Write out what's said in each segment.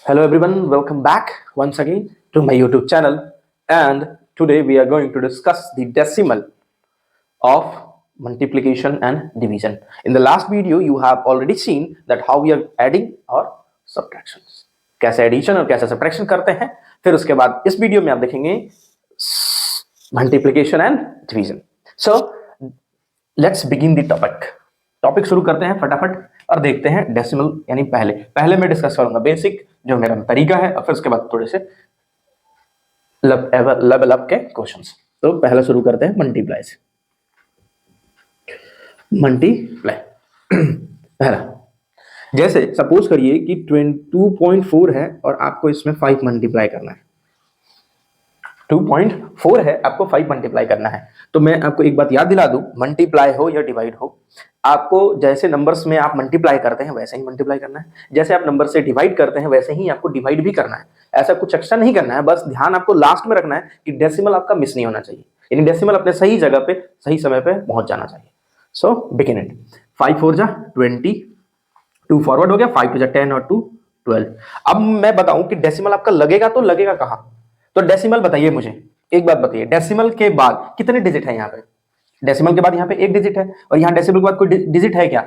Hello everyone, welcome back once again to my YouTube channel, and today we are going to discuss the decimal of multiplication and division. In the last video you have already seen that how we are adding or subtractions, कैसे addition और कैसे subtraction करते हैं। फिर उसके बाद इस video में आप देखेंगे multiplication and division. So let's begin the topic शुरू करते हैं फटाफट और देखते हैं डेसिमल यानी पहले मैं डिस्कस करूंगा बेसिक जो मेरा तरीका है और फिर उसके बाद थोड़े से लेवल अप के क्वेश्चंस। तो पहला शुरू करते हैं मल्टीप्लाई से। मल्टीप्लाई पहला, जैसे सपोज करिए कि 2.4 है और आपको इसमें 5 मल्टीप्लाई करना है। 2.4 है, आपको 5 मल्टीप्लाई करना है। तो मैं आपको एक बात याद दिला दूं, मल्टीप्लाई हो या डिवाइड हो, आपको जैसे नंबर्स में आप मल्टीप्लाई करते हैं वैसे ही मल्टीप्लाई करना है, जैसे आप नंबर से डिवाइड करते हैं वैसे ही आपको डिवाइड भी करना है। ऐसा कुछ एक्स्ट्रा नहीं करना है, बस ध्यान आपको लास्ट में रखना है कि डेसिमल आपका मिस नहीं होना चाहिए, यानी डेसिमल अपने सही जगह पे सही समय पे पहुंच जाना चाहिए। सो बिगिन इट। 5 4 जा 20, 2 फॉरवर्ड हो गया, 5 2 जा 10 और 2 12। अब मैं बताऊं कि डेसिमल आपका लगेगा तो लगेगा कहां। तो डेसिमल बताइए मुझे, एक बात बताइए, डेसिमल के बाद कितने डिजिट है यहाँ पे? डेसिमल के बाद यहाँ पे एक डिजिट है और यहाँ डेसिमल के बाद कोई डिजिट है क्या?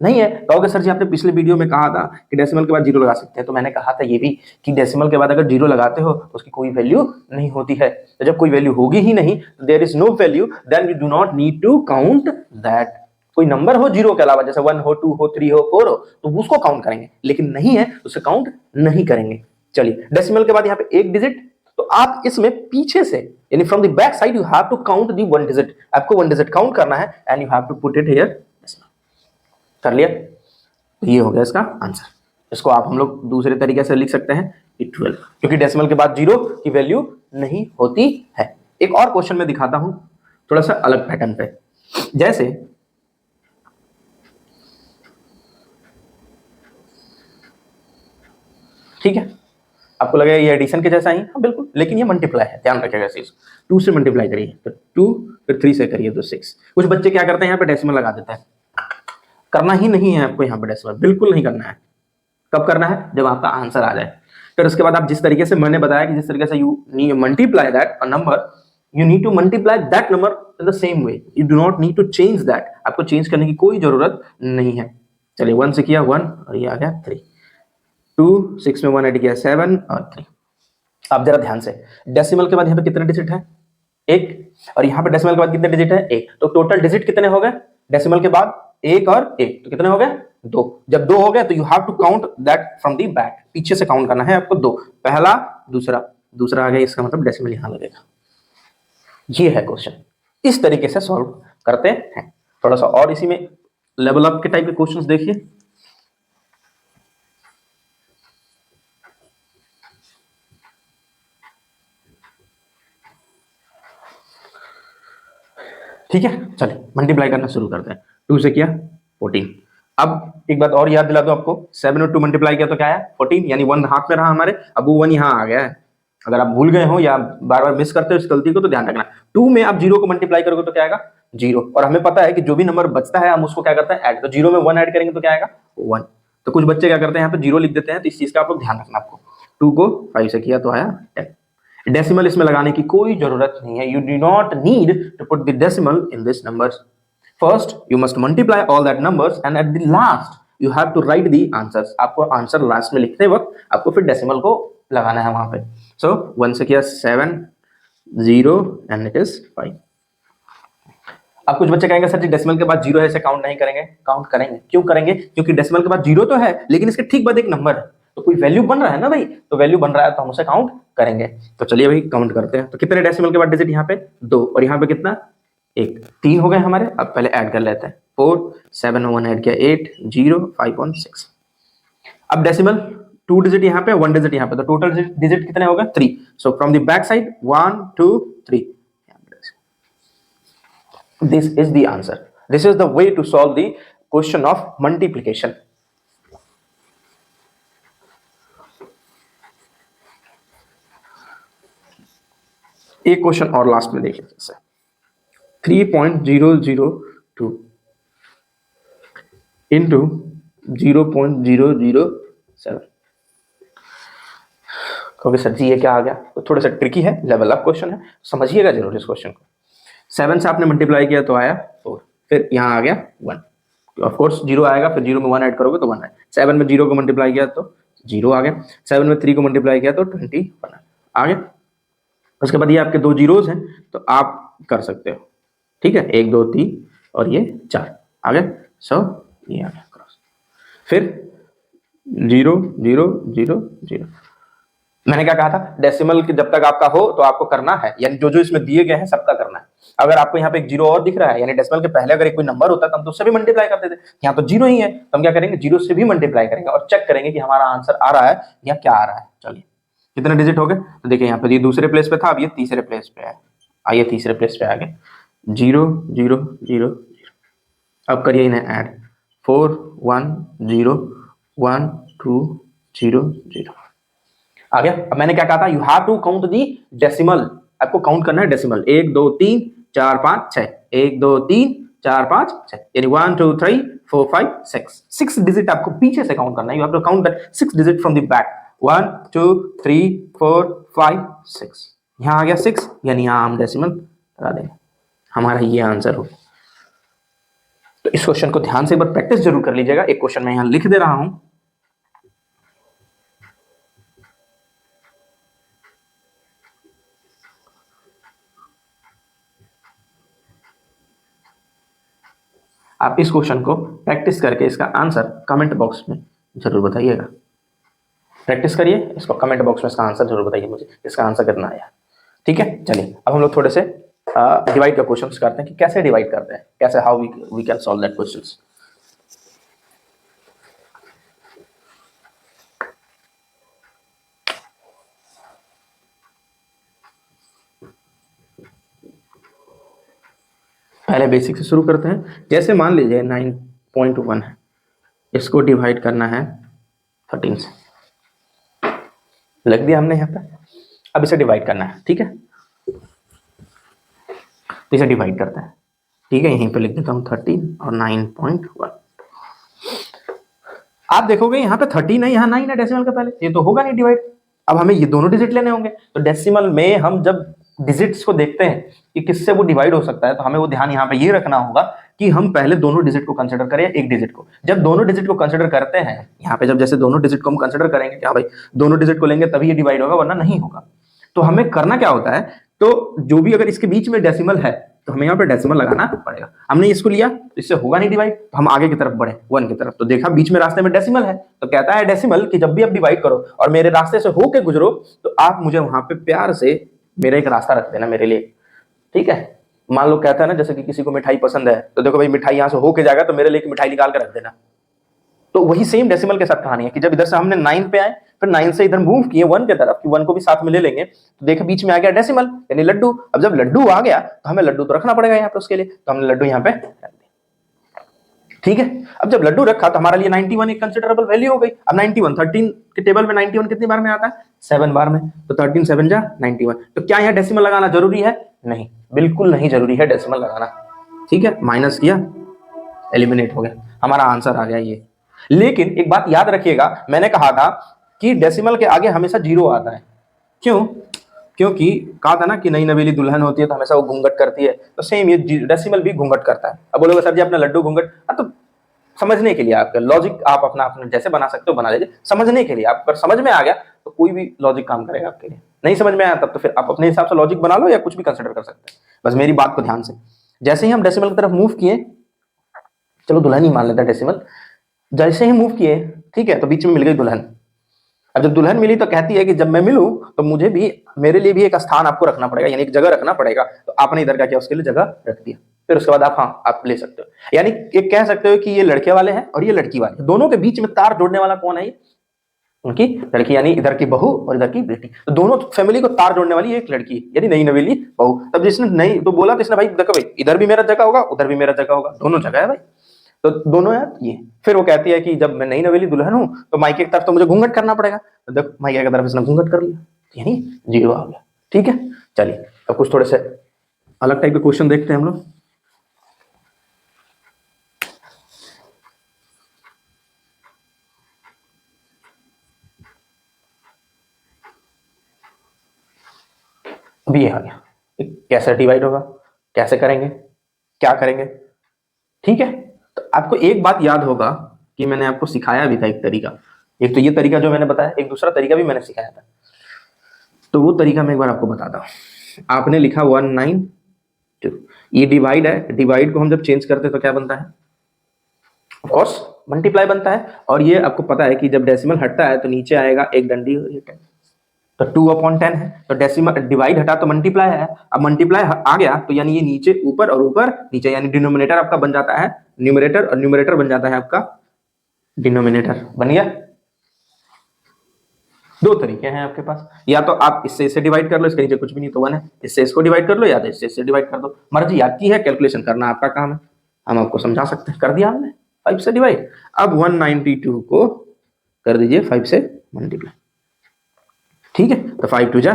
नहीं है। कहोगे सर जी आपने पिछले वीडियो में कहा था कि डेसिमल के बाद जीरो लगा सकते हैं, तो मैंने कहा था ये भी कि डेसिमल के बाद अगर जीरो लगाते हो तो उसकी कोई वैल्यू नहीं होती है। तो जब कोई वैल्यू होगी ही नहीं, there is no value, then we do not need to count that. कोई नंबर हो जीरो के अलावा, जैसे 1 हो, 2 हो, 3 हो, 4 हो, तो उसको काउंट करेंगे, लेकिन नहीं है उसे काउंट नहीं करेंगे। चलिए, डेसिमल के बाद यहाँ पे एक डिजिट, तो आप इसमें पीछे से यानी from the back side you have to count the 1 digit. आपको 1 डिजिट काउंट करना है and you have to put it here. कर लिया? तो ये हो गया इसका आंसर। इसको आप हम लोग दूसरे तरीके से लिख सकते हैं कि 12, क्योंकि डेसिमल के बाद जीरो की वैल्यू नहीं होती है। एक और क्वेश्चन में दिखाता हूं थोड़ा सा अलग पैटर्न पे। जैसे ठीक है, आपको लगेगा ये एडिशन के जैसा ही, हाँ बिल्कुल, लेकिन ये मल्टीप्लाई है, ध्यान रखिएगा इस चीज। 2 से मल्टीप्लाई करिए तो 2, फिर 3 से करिए तो 6। कुछ बच्चे क्या करते हैं यहाँ पे डेसिमल लगा देते हैं। करना ही नहीं है आपको यहाँ पे डेसिमल, बिल्कुल नहीं करना है। कब करना है? जब आपका आंसर आ जाए। फिर उसके बाद आप जिस तरीके से मैंने बताया कि जिस तरीके से you need multiply that a number, you need to multiply that number in the same way, you do not need to change that. आपको चेंज करने की कोई जरूरत नहीं है। चलिए, 1 से किया 1 और ये आ गया 3, 2 6 में 1 ऐड किया 7 और 3। आप जरा ध्यान से, डेसिमल के बाद यहाँ पे कितने डिजिट है? एक, और यहाँ पे डेसिमल के बाद कितने डिजिट है? एक। तो टोटल डिजिट कितने हो गए डेसिमल के बाद? एक और एक, तो कितने हो गए? 2। जब 2 हो गए तो you have to count that from the back, पीछे से काउंट करना है आपको 2। पहला, दूसरा आ गया, इसका मतलब डेसिमल यहां लगेगा। ये है क्वेश्चन, इस तरीके से सॉल्व करते हैं। थोड़ा सा और इसी में लेवल अप के टाइप के क्वेश्चंस देखिए। ठीक है, चलिए मल्टीप्लाई करना शुरू करते हैं। 2 से किया 14। अब एक बात और याद दिला दो आपको, 7 और 2 मल्टीप्लाई किया तो क्या है? 14, यानी 1 हाथ में रहा हमारे, अब वो 1 यहाँ आ गया है। अगर आप भूल गए हो या बार बार मिस करते हो इस गलती को तो ध्यान रखना। 2 में आप 0 को मल्टीप्लाई करोगे तो क्या आएगा? 0। और हमें पता है कि जो भी नंबर बचता है हम उसको क्या करते हैं? ऐड। तो 0 में 1 ऐड करेंगे तो क्या आएगा? 1। तो कुछ बच्चे क्या करते हैं यहाँ पे 0 लिख देते हैं, तो इस चीज का आप लोग ध्यान रखना। आपको 2 को 5 से किया तो आया 10। डेसिमल इसमें लगाने की कोई जरूरत नहीं है। You do not need to put the decimal in this numbers. First you must multiply all that numbers and at the last you have to write the answers. आपको आंसर लास्ट में लिखते वक्त आपको फिर डेसिमल को लगाना है वहां पे। सो 1 से किया 7 0 एंड इट इज 5। अब कुछ बच्चे कहेंगे सर जी डेसिमल के बाद 0 है, इसे काउंट नहीं करेंगे। काउंट करेंगे। क्यों करेंगे? क्योंकि डेसिमल के बाद 0 तो है, लेकिन इसके ठीक बाद एक नंबर है, तो कोई वैल्यू बन रहा है ना भाई, तो वैल्यू बन रहा है तो हम उसे काउंट करेंगे। तो चलिए भाई काउंट करते हैं। तो कितने डेसिमल के बाद डिजिट यहाँ पे? 2, और यहाँ पे कितना? 1। 3 हो गए हमारे। अब पहले ऐड कर लेते हैं। 4 7 1 ऐड किया 8 0 5 1 6। अब डेसिमल 2 डिजिट यहाँ पे, 1 डिजिट यहाँ पे, तो टोटल डिजिट कितने हो गए? 3। So from the back side 1 2 3। This is the answer. This is the way to solve the question of multiplication. एक क्वेश्चन और लास्ट में देख लेते हैं। 3.002 into 0.007। क्योंकि सर जी ये क्या आ गया, तो थोड़ा सा ट्रिकी है, लेवल अप क्वेश्चन है, समझिएगा जरूर इस क्वेश्चन को। 7 से आपने मल्टीप्लाई किया तो आया 4, फिर यहाँ आ गया 1, ऑफ कोर्स 0 आएगा, फिर 0 में 1 ऐड करोगे तो 1 आएगा। 7 में 0 को मल्टीप्लाई किया तो 0 आ गया, 7 में 3 को मल्टीप्लाई किया तो 21 आ गया। उसके बाद ये आपके 2 जीरोज हैं तो आप कर सकते हो, ठीक है, 1 2 3 और ये 4 आ गए, सो ये आ गया क्रॉस। फिर 0 0 0 0, मैंने क्या कहा था, डेसिमल जब तक आपका हो तो आपको करना है, यानी जो जो इसमें दिए गए हैं सबका करना है। अगर आपको यहाँ पे एक 0 और दिख रहा है, यानी डेसिमल के पहले अगर एक कोई नंबर होता है तो हम तो उससे भी मल्टीप्लाई करते थे, यहाँ तो 0 ही है तो हम क्या करेंगे, 0 से भी मल्टीप्लाई करेंगे और चेक करेंगे कि हमारा आंसर आ रहा है या क्या आ रहा है। चलिए कितने डिजिट हो गए, तो देखिए यहाँ पे ये दूसरे प्लेस पे था, अब ये तीसरे प्लेस पे है, आइए तीसरे प्लेस पे आ गए 0 0 0 0। अब करिए इन्हें ऐड, 4 1 0 1 2 0 0 आ गया। अब मैंने क्या कहा था, you have to count the decimal, आपको काउंट करना है डेसिमल, 1 2 3 4 5 6, 1 2 3 4 5 6, यानी 1 2 3 4 5 6 डिजिट आपको पीछे से काउंट करना है, you have to count that 6 digit from the back, 1 2 3 4 5 6, यहाँ आ गया 6, यानी यहाँ हम डेसिमल लगा देंगे, हमारा ये आंसर हो। तो इस क्वेश्चन को ध्यान से एक बार प्रैक्टिस जरूर कर लीजिएगा। एक क्वेश्चन मैं यहाँ लिख दे रहा हूं, आप इस क्वेश्चन को प्रैक्टिस करके इसका आंसर कमेंट बॉक्स में जरूर बताइएगा। प्रैक्टिस करिए, इसको कमेंट बॉक्स में इसका आंसर जरूर बताइए मुझे, इसका आंसर कितना आया, ठीक है। चलिए अब हम लोग थोड़े से डिवाइड का क्वेश्चंस करते हैं कि कैसे डिवाइड करते हैं, कैसे how we can solve that questions. पहले बेसिक से शुरू करते हैं। जैसे मान लीजिए 9.1 है, इसको डिवाइड करना है 13 से, लग दिया हमने यहाँ पे। अब इसे डिवाइड करना है, ठीक है, तो इसे डिवाइड करते हैं, ठीक है, यहीं पे लिख देता हूँ 13 और 9.1। आप देखोगे यहाँ पे 13 है, यहाँ 9 है डेसिमल के पहले, ये तो होगा नहीं डिवाइड। अब हमें ये दोनों डिजिट लेने होंगे, तो डेसिमल में हम जब डिजिट्स को देखते हैं कि किससे वो डिवाइड हो सकता है, तो हमें वो ध्यान यहाँ पे ये रखना होगा कि हम पहले दोनों डिजिट को कंसिडर करें, एक डिजिट को। जब दोनों डिजिट को कंसिडर करते हैं यहाँ पे, जब जैसे दोनों डिजिट को हम कंसिडर करेंगे कि हाँ भाई दोनों डिजिट को लेंगे तभी ये डिवाइड होगा, वरना नहीं होगा। तो हमें करना क्या होता है, तो जो भी अगर इसके बीच में डेसिमल है तो हमें यहाँ पे डेसिमल लगाना पड़ेगा। हमने इसको लिया तो इससे होगा नहीं डिवाइड, तो हम आगे की तरफ बढ़े 1 की तरफ, तो देखा बीच में रास्ते में डेसिमल है, तो कहता है डेसिमल कि जब भी आप डिवाइड करो और मेरे रास्ते से होके गुजरो तो आप मुझे वहां पे प्यार से मेरा एक रास्ता रख देना मेरे लिए, ठीक है। मान लो कहता है ना, जैसे कि किसी को मिठाई पसंद है तो देखो भाई मिठाई यहाँ से होके जाएगा तो मेरे लिए मिठाई निकाल कर रख देना। तो वही सेम डेसिमल के साथ कहानी है कि जब इधर से हमने 9 पे आए, फिर 9 से इधर मूव किए 1 की तरफ, कि 1 को भी साथ में ले लेंगे, तो देखो बीच में आ गया डेसिमल यानी लड्डू। अब जब लड्डू आ गया तो हमें लड्डू तो रखना पड़ेगा यहाँ पे उसके लिए, तो हमने लड्डू यहाँ पे रख दिया, ठीक है। अब जब लड्डू रखा तो हमारे लिए 91 एक कंसिडरेबल वैल्यू हो गई। अब 91 13 के टेबल में 91 कितनी बार में आता है, 7 बार में, तो 13 7 जा 91। तो क्या यहाँ डेसिमल लगाना जरूरी है, नहीं, बिल्कुल नहीं जरूरी है डेसिमल लगाना, ठीक है। माइनस किया, एलिमिनेट हो गया, हमारा आंसर आ गया ये। लेकिन एक बात याद रखिएगा, मैंने कहा था कि डेसिमल के आगे हमेशा 0 आता है, क्यों, क्योंकि कहा था ना कि नई नवेली दुल्हन होती है तो हमेशा वो घूंघट करती है, तो सेम ये डेसिमल भी घूंघट करता है। अब बोलोगे सर जी अपना लड्डू घूंघट, तो समझने के लिए आपका लॉजिक आप अपना अपना जैसे बना सकते हो बना लीजिए, समझने के लिए। आप अगर समझ में आ गया तो कोई भी लॉजिक काम करेगा आपके लिए, नहीं समझ में आया तब तो फिर आप अपने हिसाब से लॉजिक बना लो या कुछ भी कंसिडर कर सकते हैं। बस मेरी बात को ध्यान से, जैसे ही हम डेसिमल की तरफ मूव किए, चलो दुल्हन ही मान लेते हैं डेसिमल, जैसे ही मूव किए, ठीक है, तो बीच में मिल गई दुल्हन। अब जब दुल्हन मिली तो कहती है कि जब मैं मिलूं तो मुझे भी, मेरे लिए भी एक स्थान आपको रखना पड़ेगा, यानी एक जगह रखना पड़ेगा। तो आपने इधर क्या किया, उसके लिए जगह रख दिया। फिर उसके बाद आप ले सकते हो, यानी एक कह सकते हो कि ये लड़के वाले हैं और ये लड़की वाले, दोनों के बीच में तार जोड़ने वाला कौन है, ये उनकी लड़की, यानी इधर की बहू और इधर की बेटी। तो दोनों फैमिली को तार जोड़ने वाली एक लड़की, यानी नई नवेली बहू। तब जिसने नहीं तो बोला तो इसने भाई देखो भाई इधर भी मेरा जगह होगा उधर भी मेरा जगह होगा, दोनों जगह है भाई, तो दोनों यार ये। फिर वो कहती है कि जब मैं नई नवेली दुल्हन हूं तो मायके की तरफ तो मुझे घूंघट करना पड़ेगा, तो देखो मायके की तरफ इसने घूंघट कर लिया, यानी 0 आ गया, ठीक है। चलिए अब कुछ थोड़े से अलग टाइप के क्वेश्चन देखते हैं हम लोग। अब ये आ गया, कैसे डिवाइड होगा, कैसे करेंगे, क्या करेंगे। ठीक है, तो आपको एक बात याद होगा कि मैंने आपको सिखाया भी था एक तरीका, एक तो ये तरीका जो मैंने बताया, एक दूसरा तरीका भी मैंने सिखाया था, तो वो तरीका मैं एक बार आपको बताता हूँ। आपने लिखा 192, ये डिवाइड है, डिवाइड को हम जब चेंज करते हैं तो क्या बनता है, ऑफ कोर्स मल्टीप्लाई बनता है। और ये आपको पता है कि जब डेसिमल हटता है तो नीचे आएगा एक डंडी, तो 2/10 है, तो डेसिमल डिवाइड हटा तो मल्टीप्लाई है, अब मल्टीप्लाई आ गया तो यानी ये नीचे ऊपर और ऊपर नीचे, यानी डिनोमिनेटर आपका बन जाता है न्यूमरेटर और न्यूमरेटर बन जाता है आपका डिनोमिनेटर। बन गया। दो तरीके हैं आपके पास, या तो आप इससे इसे डिवाइड कर लो, इसके नीचे कुछ भी नहीं तो 1 है, इससे इसको डिवाइड कर लो या तो इससे डिवाइड कर दो, मर्जी आपकी है, कैलकुलेशन करना आपका काम है, हम आपको समझा सकते हैं। कर दिया हमने 5 से डिवाइड। अब 192 को कर दीजिए 5 से मल्टीप्लाई। ठीक है, तो 5 2 जा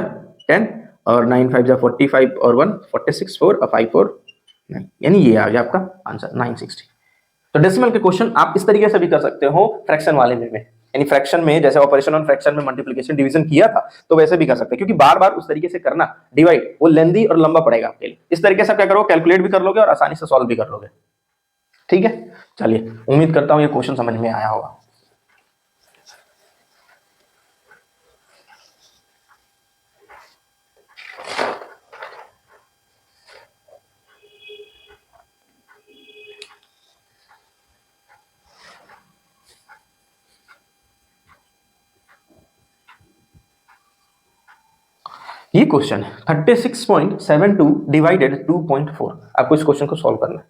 10 और 9 5 जा 45 और 1 46 4 और 5 4 9, यानी ये आ गया आपका आंसर 960। तो डेसिमल के क्वेश्चन आप इस तरीके से भी कर सकते हो फ्रैक्शन वाले में, यानी फ्रैक्शन में जैसे ऑपरेशन ऑन फ्रैक्शन में मल्टीप्लिकेशन डिवीजन किया था तो वैसे भी कर सकते हैं, क्योंकि बार बार उस तरीके से करना डिवाइड वो लेंदी और लंबा पड़ेगा आपके लिए। इस तरीके से क्या करोगे, कैलकुलेट भी कर लोगे और आसानी से सॉल्व भी कर लोगे। ठीक है, चलिए उम्मीद करता हूं ये क्वेश्चन समझ में आया होगा। ये क्वेश्चन है 36.72 डिवाइडेड 2.4, आपको इस क्वेश्चन को सॉल्व करना है।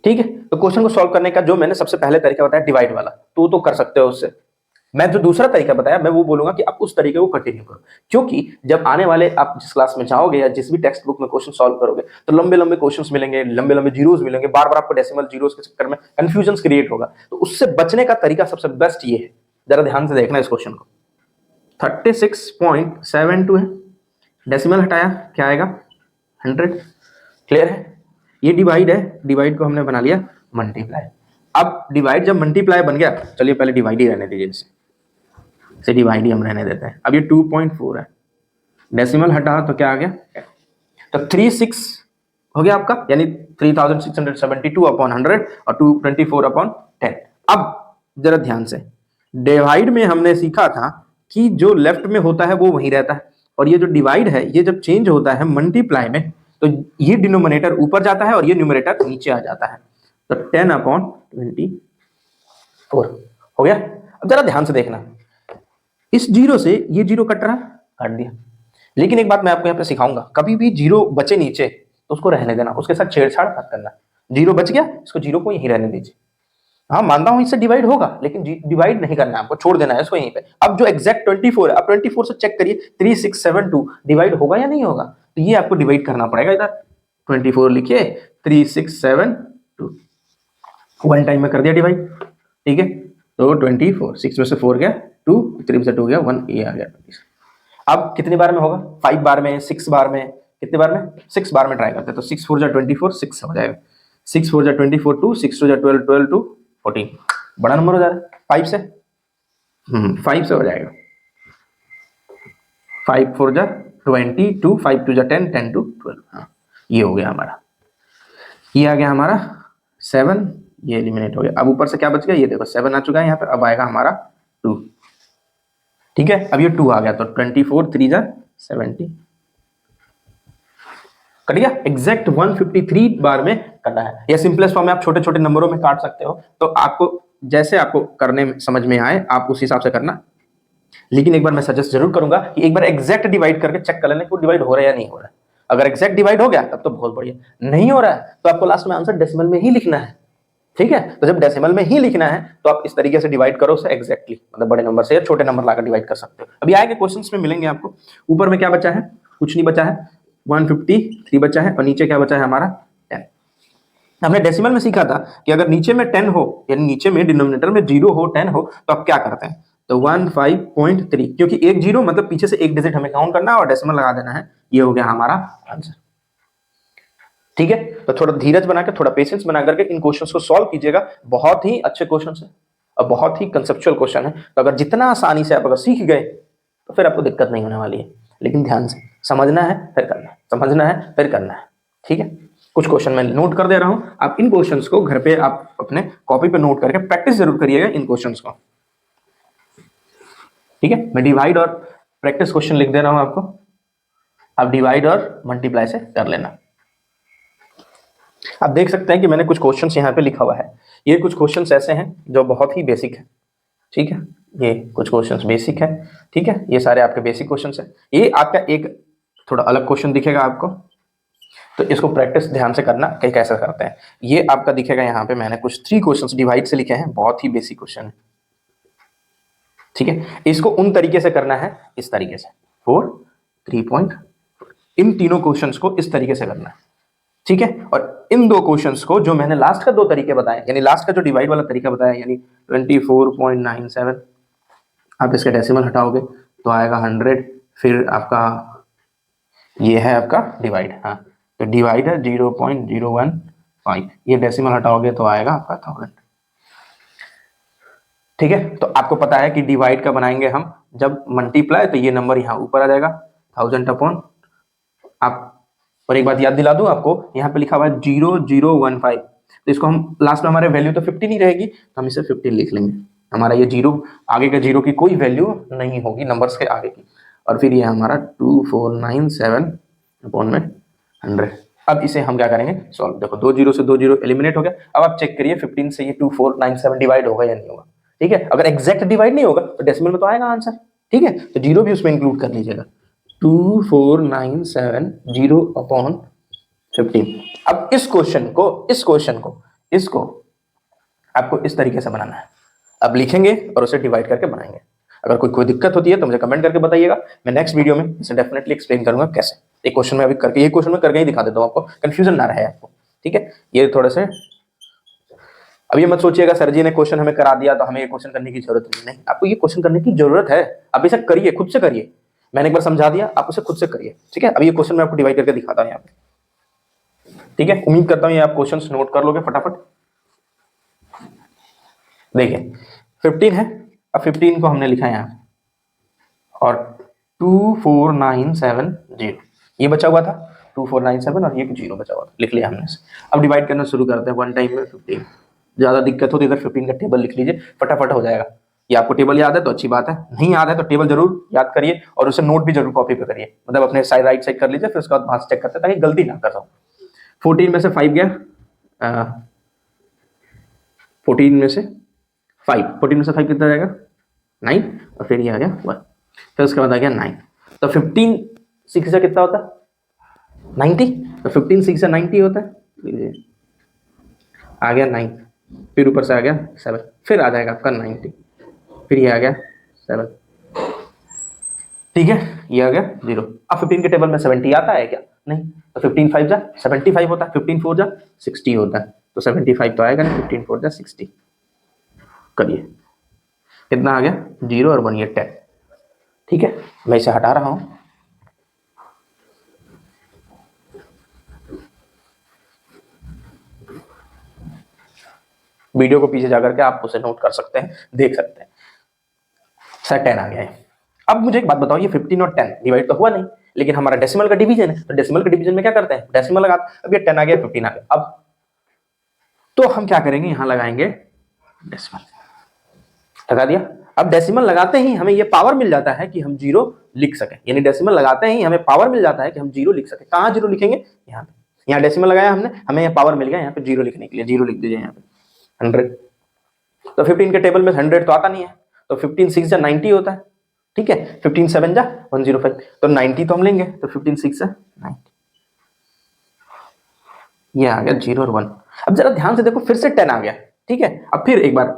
ठीक है, तो क्वेश्चन को सॉल्व करने का जो मैंने सबसे पहले तरीका बताया डिवाइड वाला, तो कर सकते हो उससे। मैं जो दूसरा तरीका बताया मैं वो बोलूंगा कि आप उस तरीके को कंटिन्यू करो, क्योंकि जब आने वाले आप जिस क्लास में जाओगे या जिस भी टेक्स्ट बुक में क्वेश्चन सॉल्व करोगे तो लंबे लंबे क्वेश्चंस मिलेंगे, लंबे लंबे जीरोस मिलेंगे, बार बार आपको डेसिमल जीरोस के चक्कर में कंफ्यूजन क्रिएट होगा। तो उससे बचने का तरीका सबसे बेस्ट ये है, जरा ध्यान से देखना इस क्वेश्चन को। 36.72 है, डेसिमल हटाया क्या आएगा 100। क्लियर है, ये डिवाइड है, डिवाइड को हमने बना लिया मल्टीप्लाई। अब डिवाइड जब मल्टीप्लाई बन गया, चलिए पहले डिवाइड ही रहने दीजिए, इसे डिवाइड ही हम रहने देते हैं। अब ये 2.4 है, डेसिमल हटा तो क्या आ गया, तो 36 हो गया आपका, यानी 3672/100 और 224/10। अब जरा ध्यान से, डिवाइड में हमने सीखा था कि जो लेफ्ट में होता है वो वहीं रहता है, और ये जो डिवाइड है ये जब चेंज होता है मल्टीप्लाई में तो ये डिनोमिनेटर ऊपर जाता है और ये न्यूमरेटर नीचे आ जाता है, तो 10/24 हो गया। अब जरा ध्यान से देखना, इस जीरो से ये जीरो कट रहा, काट दिया, लेकिन एक बात मैं आपको यहाँ पे सिखाऊंगा, कभी भी जीरो बचे नीचे तो उसको रहने देना, उसके साथ छेड़छाड़ मत करना। जीरो बच गया, इसको जीरो को यहीं रहने दीजिए। हाँ मानता हूं इससे डिवाइड होगा, लेकिन डिवाइड नहीं करना है आपको, छोड़ देना है इसको यहीं पे। अब जो एग्जैक्ट 24 है, अब 24 से चेक करिए 3672 डिवाइड होगा या नहीं होगा, तो ये आपको डिवाइड करना पड़ेगा। इधर 24 लिखिए, 3672 वन टाइम में कर दिया डिवाइड। ठीक है, तो 24 6 में से 4 गया 2, 3 में से 2 गया 1, ये आ गया 20। अब कितनी बार में होगा, 5 बार में, 6 बार में, कितने बार में, 6 बार में ट्राई करते हैं, तो 6 4 जा 24, 6 हो जाएगा, 6 4 जा 24 2, 6 2 जा 12 12 2 14, बड़ा नंबर हो जा रहा है 5 से, 5 से हो जाएगा, 5 4 जा 22, 5 2 जा 10, 10 2 12, हाँ ये हो गया हमारा, ये आ गया हमारा 7, ये एलिमिनेट हो गया। अब ऊपर से क्या बच गया, ये देखो 7 आ चुका है यहाँ पे, अब आएगा हमारा 2। ठीक है, अब ये 2 आ गया, तो 24 3 जा 70, कट गया। एग्जैक्ट 153 बार में करना है, या सिंपलेस्ट फॉर्म में आप छोटे छोटे नंबरों में काट सकते हो, तो आपको जैसे आपको करने में समझ में आए आप उस हिसाब से करना। लेकिन एक बार मैं सजेस्ट जरूर करूंगा कि एक बार एग्जैक्ट डिवाइड करके चेक कर लेना कि वो डिवाइड हो रहा है या नहीं हो रहा है। अगर एग्जैक्ट डिवाइड हो गया तब तो बहुत बढ़िया, नहीं हो रहा है तो आपको लास्ट में आंसर डेसिमल में ही लिखना है। ठीक है, तो जब डेसिमल में ही लिखना है तो आप इस तरीके से डिवाइड करो उसे एग्जैक्टली, मतलब बड़े नंबर से या छोटे नंबर लाकर डिवाइड कर सकते हो। अभी आगे क्वेश्चंस में मिलेंगे आपको। ऊपर में क्या बचा है, कुछ नहीं बचा है, 153 बचा है, और नीचे क्या बचा है हमारा 10। हमने डेसिमल में सीखा था कि अगर नीचे में 10 हो, यानी नीचे में डिनोमिनेटर में 0 हो 10 हो, तो आप क्या करते हैं, तो 15.3, क्योंकि एक जीरो मतलब पीछे से एक डिजिट हमें काउंट करना है और डेसिमल लगा देना है, ये हो गया हमारा आंसर। ठीक है, तो थोड़ा धीरज बना के, थोड़ा पेशेंस बना करके इन क्वेश्चंस को सॉल्व कीजिएगा। बहुत ही अच्छे क्वेश्चन है और बहुत ही कंसेप्चुअल क्वेश्चन है, तो अगर जितना आसानी से आप अगर सीख गए तो फिर आपको दिक्कत नहीं होने वाली है। लेकिन ध्यान से समझना है फिर करना है, समझना है फिर करना है, ठीक है। कुछ क्वेश्चन मैं नोट कर दे रहा हूं, आप इन क्वेश्चंस को घर पे आप अपने कॉपी पे नोट करके प्रैक्टिस जरूर करिएगा इन क्वेश्चंस को, ठीक है। मैं डिवाइड और प्रैक्टिस क्वेश्चन लिख दे रहा हूं आपको, आप डिवाइड और मल्टीप्लाई से कर लेना। आप देख सकते हैं कि मैंने कुछ क्वेश्चंस यहाँ पे लिखा हुआ है, ये कुछ क्वेश्चंस ऐसे हैं जो बहुत ही बेसिक है, ठीक है। ये कुछ क्वेश्चंस बेसिक है, ठीक है, ये सारे आपके बेसिक क्वेश्चंस है। ये आपका एक थोड़ा अलग क्वेश्चन दिखेगा आपको, तो इसको प्रैक्टिस ध्यान से करना कि कैसे करते हैं। ये आपका दिखेगा यहाँ पे, मैंने कुछ 3 क्वेश्चंस डिवाइड से लिखे हैं, बहुत ही बेसिक क्वेश्चन है, ठीक है। इसको उन तरीके से करना है, इस तरीके से 4 3 पॉइंट, इन तीनों क्वेश्चंस को इस तरीके से करना है, ठीक है। और इन 2 क्वेश्चंस को जो मैंने लास्ट का 2 तरीके बताए, यानी लास्ट का जो डिवाइड वाला तरीका बताया, यानी 24.97, आप इसके डेसिमल हटाओगे तो आएगा 100, फिर आपका ये है आपका डिवाइड, हाँ तो डिवाइड है 0.015, ये डेसिमल हटाओगे तो आएगा आपका 1000, ठीक है। तो आपको पता है कि डिवाइड का बनाएंगे हम जब मल्टीप्लाई, तो ये नंबर यहाँ ऊपर आ जाएगा 1000 अपॉन, आप और एक बात याद दिला दूं आपको, यहाँ पे लिखा हुआ है 0015, तो इसको हम लास्ट में हमारे वैल्यू तो 15 ही रहेगी, तो हम इसे 15 लिख लेंगे, हमारा ये जीरो आगे के जीरो की कोई वैल्यू नहीं होगी नंबर्स के आगे की, और फिर ये हमारा 2497 अपॉन में 100। अब इसे हम क्या करेंगे सॉल्व, देखो 2 जीरो से 2 जीरो एलिमिनेट हो गया। अब आप चेक करिए 15 से ये 2497 डिवाइड होगा या नहीं होगा, ठीक है। अगर एग्जैक्ट डिवाइड नहीं होगा तो डेसिमल में तो आएगा आंसर, ठीक है, तो जीरो भी उसमें इंक्लूड कर लीजिएगा, 2497 0 अपॉन 15। अब इस क्वेश्चन को इसको आपको इस तरीके से बनाना है, अब लिखेंगे और उसे डिवाइड करके बनाएंगे। अगर कोई दिक्कत होती है तो मुझे कमेंट करके बताइएगा, मैं नेक्स्ट वीडियो में इसे डेफिनेटली एक्सप्लेन करूंगा कैसे। एक क्वेश्चन में अभी करके, ये क्वेश्चन में करके ही दिखा देता हूं, आपको कंफ्यूजन ना रहे आपको, ठीक है। ये थोड़े से अब ये मत सोचिएगा सर जी ने क्वेश्चन हमें करा दिया तो हमें ये क्वेश्चन करने की जरूरत नहीं, आपको ये क्वेश्चन करने की जरूरत है, आप इसे करिए, खुद से करिए, मैंने एक बार समझा दिया, आप उसे खुद से करिए, ठीक है। अब ये क्वेश्चन मैं आपको डिवाइड करके दिखाता हूं यहाँ पे, ठीक है। उम्मीद करता हूं ये आप क्वेश्चंस नोट कर लोगे फटाफट। देखिए 15 है, अब 15 को हमने लिखा है यहाँ और 24970 ये बचा हुआ था, 2497 और ये 0 बचा हुआ था, लिख लिया हमने। अब डिवाइड करना शुरू करते हैं, वन टाइम में 15, ज्यादा दिक्कत हो तो इधर 15 का टेबल लिख लीजिए, फटाफट हो जाएगा। ये आपको टेबल याद है तो अच्छी बात है, नहीं याद है तो टेबल जरूर याद करिए और उसे नोट भी जरूर कॉपी पे करिए, मतलब अपने साइड राइट साइड कर लीजिए, फिर उसके बाद वहां से चेक करते ताकि गलती ना कर सकूं। 14 में से 5 गया, 14 में से 5 कितना जाएगा 9, और फिर ये आ गया 1, फिर उसके बाद आ गया 9, तो 15 6 से कितना होता है 90, तो 15 6 से 90 होता है, आ गया 9, फिर ऊपर से आ गया 7, फिर आ जाएगा आपका 90, फिर ये आ गया 7, ठीक है, ये आ गया 0। अब 15 के टेबल में 70 आता है क्या, नहीं, तो 15 5 जा 75 होता है, 15 4 जा 60 होता है, तो 75 तो आएगा नहीं, 15 4 जा 60, करिए कितना आ गया 0 और 1 ये 10, ठीक है। मैं इसे हटा रहा हूं, वीडियो को पीछे जाकर के आप उसे नोट कर सकते हैं, देख सकते हैं। सर 10 आ गया है। अब मुझे एक बात बताओ, ये 15 और 10 डिवाइड तो हुआ नहीं, लेकिन हमारा डेसिमल का डिवीजन है, तो डेसिमल के डिवीजन में क्या करते हैं डेसिमल लगाते, अब ये 10 आ गया 15 आ गया, अब तो हम क्या करेंगे यहां लगाएंगे डेसिमल, लगा दिया। अब डेसिमल लगाते ही हमें ये पावर मिल जाता है कि हम 0 लिख सकें, यानी डेसिमल लगाते ही हमें पावर मिल जाता है कि हम 0 लिख सकें। कहां 0 लिखेंगे, यहाँ पे, यहाँ डेसिमल लगाया हमने, हमें यहाँ पावर मिल गया, यहाँ पे 0 लिखने के लिए 0 लिख दीजिए यहाँ पे 100, तो 15 के टेबल में 100 तो आता नहीं है, तो 15 6 जा 90 होता है, ठीक है, 15 7 जा 105, तो 90 तो हम लेंगे, तो 15 6 जा 90, ये आ गया 0 और 1। अब जरा ध्यान से देखो, फिर से 10 आ गया, ठीक है। अब फिर एक बार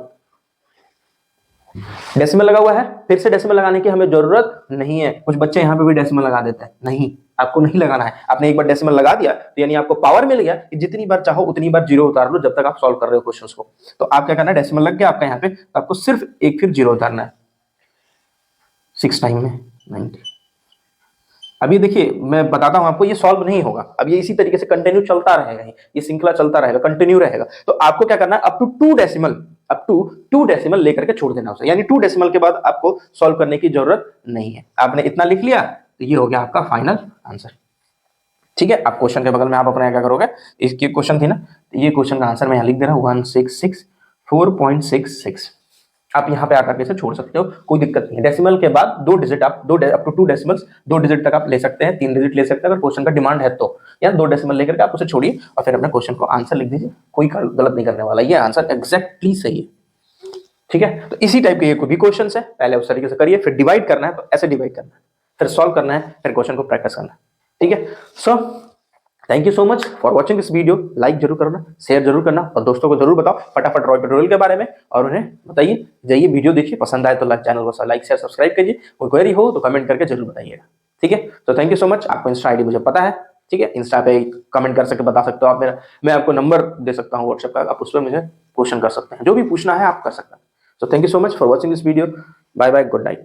डेसिमल लगा हुआ है, फिर से डेसिमल लगाने की हमें जरूरत नहीं है, कुछ बच्चे यहाँ पे भी डेसिमल लगा देते हैं, नहीं, आपको नहीं लगाना है। आपने एक बार डेसिमल लगा दिया तो यानी आपको पावर मिल गया कि जितनी बार चाहो उतनी बार 0 उतार लो, जब तक आप सॉल्व कर रहे हो क्वेश्चंस को। तो आप क्या करना है, डेसिमल लग गया आपका यहाँ पे, तो आपको सिर्फ एक फिर 0 उतारना है, 6 टाइम में 90। अब ये देखिए मैं बताता हूं आपको, ये सॉल्व नहीं होगा, अब ये इसी तरीके से कंटिन्यू चलता रहेगा, ये श्रृंखला चलता रहेगा, कंटिन्यू रहेगा। तो आपको क्या करना है, अप टू 2 डेसिमल लेकर के छोड़ देना उसे, यानी 2 डेसिमल के बाद आपको सॉल्व करने की जरूरत नहीं है। आपने इतना लिख लिया, तो ये हो गया आपका फाइनल आंसर। ठीक है, आप क्वेश्चन के बगल में आप अपना क्या करोगे, इसकी क्वेश्चन थी ना, तो ये क्वेश्चन का आंसर मैं यहाँ लिख दे रहा हूँ 166.466। आप यहाँ पे आकर के इसे छोड़ सकते हो, कोई दिक्कत नहीं है। डेसिमल के बाद 2 डिजिट आप अप टू 2 डेसिमल्स 2 डिजिट तक आप ले सकते हैं, 3 डिजिट ले सकते हैं अगर क्वेश्चन का डिमांड है तो, या 2 डेसिमल लेकर के आप उसे छोड़िए और फिर अपने क्वेश्चन को आंसर लिख दीजिए, कोई गलत नहीं करने वाला, ये आंसर एग्जैक्टली सही है। ठीक है, तो इसी टाइप के ये कोई भी क्वेश्चन है, पहले उस तरीके से करिए, फिर डिवाइड करना है तो ऐसे डिवाइड करना है, फिर सॉल्व करना है, फिर क्वेश्चन को प्रैक्टिस करना है। ठीक है, so thank you so much for watching this video. Like जरूर करना, शेयर जरूर करना और दोस्तों को जरूर बताओ फटाफट रॉय पेट्रोल के बारे में, और उन्हें बताइए, जाइए वीडियो देखिए, पसंद आए तो चैनल को लाइक शेयर सब्सक्राइब कीजिए, कोई क्वेरी हो तो कमेंट करके जरूर बताइएगा। ठीक है, तो थैंक यू सो मच। आपको इंस्टा आईडी मुझे पता है, ठीक है, इंस्टा पे कमेंट कर सकते, बता सकते हो आप, मेरा मैं आपको नंबर दे सकता हूँ व्हाट्सएप का, आप उस पर मुझे क्वेश्चन कर सकते हैं, जो भी पूछना है आप कर सकते हैं। So thank you so much for watching this video. Bye bye. Good night.